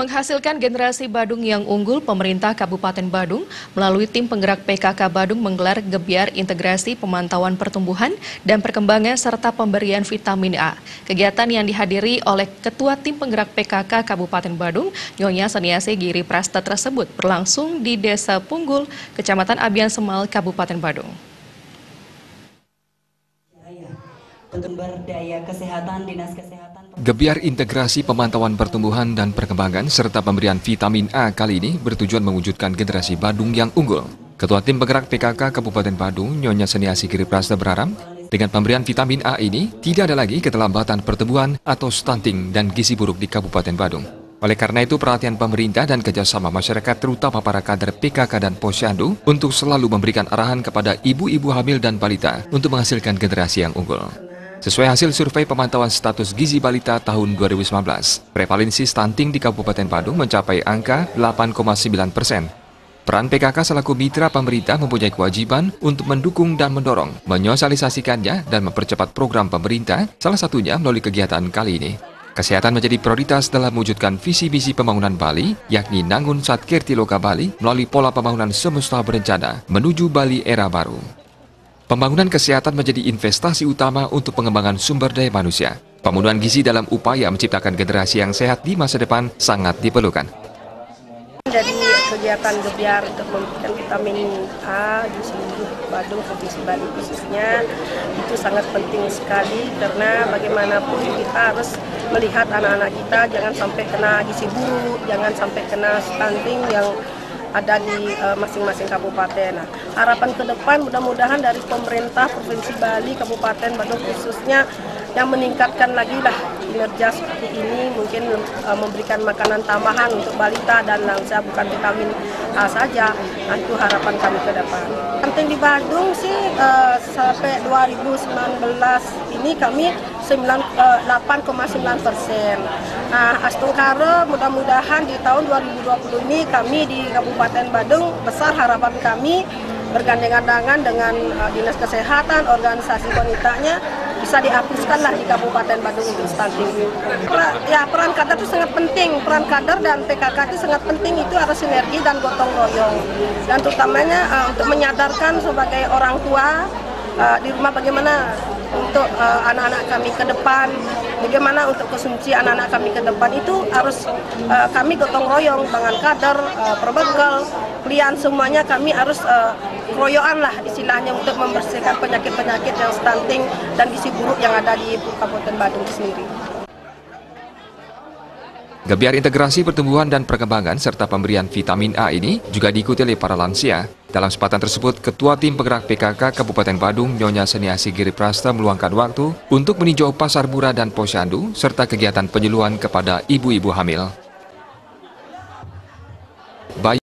Menghasilkan generasi Badung yang unggul, pemerintah Kabupaten Badung melalui tim penggerak PKK Badung menggelar gebyar integrasi pemantauan pertumbuhan dan perkembangan serta pemberian vitamin A. Kegiatan yang dihadiri oleh Ketua Tim Penggerak PKK Kabupaten Badung, Nyonya Seniasi Giri Prasta tersebut berlangsung di Desa Punggul, Kecamatan Abian Semal, Kabupaten Badung. Pemberdaya Kesehatan Dinas Kesehatan. Gebyar integrasi pemantauan pertumbuhan dan perkembangan serta pemberian vitamin A kali ini bertujuan mewujudkan generasi Badung yang unggul. Ketua Tim Penggerak PKK Kabupaten Badung, Nyonya Seniasi Giri Prasta berharap dengan pemberian vitamin A ini tidak ada lagi keterlambatan pertumbuhan atau stunting dan gizi buruk di Kabupaten Badung. Oleh karena itu, perhatian pemerintah dan kerjasama masyarakat terutama para kader PKK dan Posyandu untuk selalu memberikan arahan kepada ibu-ibu hamil dan balita untuk menghasilkan generasi yang unggul. Sesuai hasil survei pemantauan status gizi balita tahun 2019, prevalensi stunting di Kabupaten Badung mencapai angka 8,9%. Peran PKK selaku mitra pemerintah mempunyai kewajiban untuk mendukung dan mendorong, menyosialisasikannya dan mempercepat program pemerintah, salah satunya melalui kegiatan kali ini. Kesehatan menjadi prioritas dalam mewujudkan visi misi pembangunan Bali, yakni Nangun Satkirti Loka Bali melalui pola pembangunan semesta berencana menuju Bali era baru. Pembangunan kesehatan menjadi investasi utama untuk pengembangan sumber daya manusia. Pemenuhan gizi dalam upaya menciptakan generasi yang sehat di masa depan sangat diperlukan. Jadi kegiatan gebyar untuk memberikan vitamin A di seluruh Badung, Provinsi Bali khususnya, itu sangat penting sekali karena bagaimanapun kita harus melihat anak-anak kita jangan sampai kena gizi buruk, jangan sampai kena stunting yang ada di masing-masing kabupaten. Nah, harapan ke depan mudah-mudahan dari pemerintah Provinsi Bali, Kabupaten Badung khususnya yang meningkatkan lagi lah kinerja seperti ini, mungkin memberikan makanan tambahan untuk balita dan lansia, bukan vitamin A saja. Nah, itu harapan kami ke depan. Stunting di Badung sih sampai 2019 ini kami 8,9%. Nah, astungkara mudah-mudahan di tahun 2020 ini kami di Kabupaten Badung besar harapan kami bergandengan tangan dengan Dinas Kesehatan, organisasi wanitanya bisa dihapuskanlah di Kabupaten Badung untuk stunting. Peran kader itu sangat penting, peran kader dan PKK itu sangat penting, itu harus sinergi dan gotong royong. Dan terutamanya untuk menyadarkan sebagai orang tua di rumah bagaimana untuk anak-anak kami ke depan, bagaimana untuk konsumsi anak-anak kami ke depan itu harus kami gotong royong dengan kader, perbekal, klien semuanya kami harus keroyokan lah istilahnya untuk membersihkan penyakit-penyakit yang stunting dan gizi buruk yang ada di Kabupaten Badung sendiri. Gebyar integrasi pertumbuhan dan perkembangan serta pemberian vitamin A ini juga diikuti oleh para lansia. Dalam kesempatan tersebut, Ketua Tim Penggerak PKK Kabupaten Badung, Nyonya Seniasi Giri Prasta meluangkan waktu untuk meninjau pasar murah dan posyandu serta kegiatan penyuluhan kepada ibu-ibu hamil.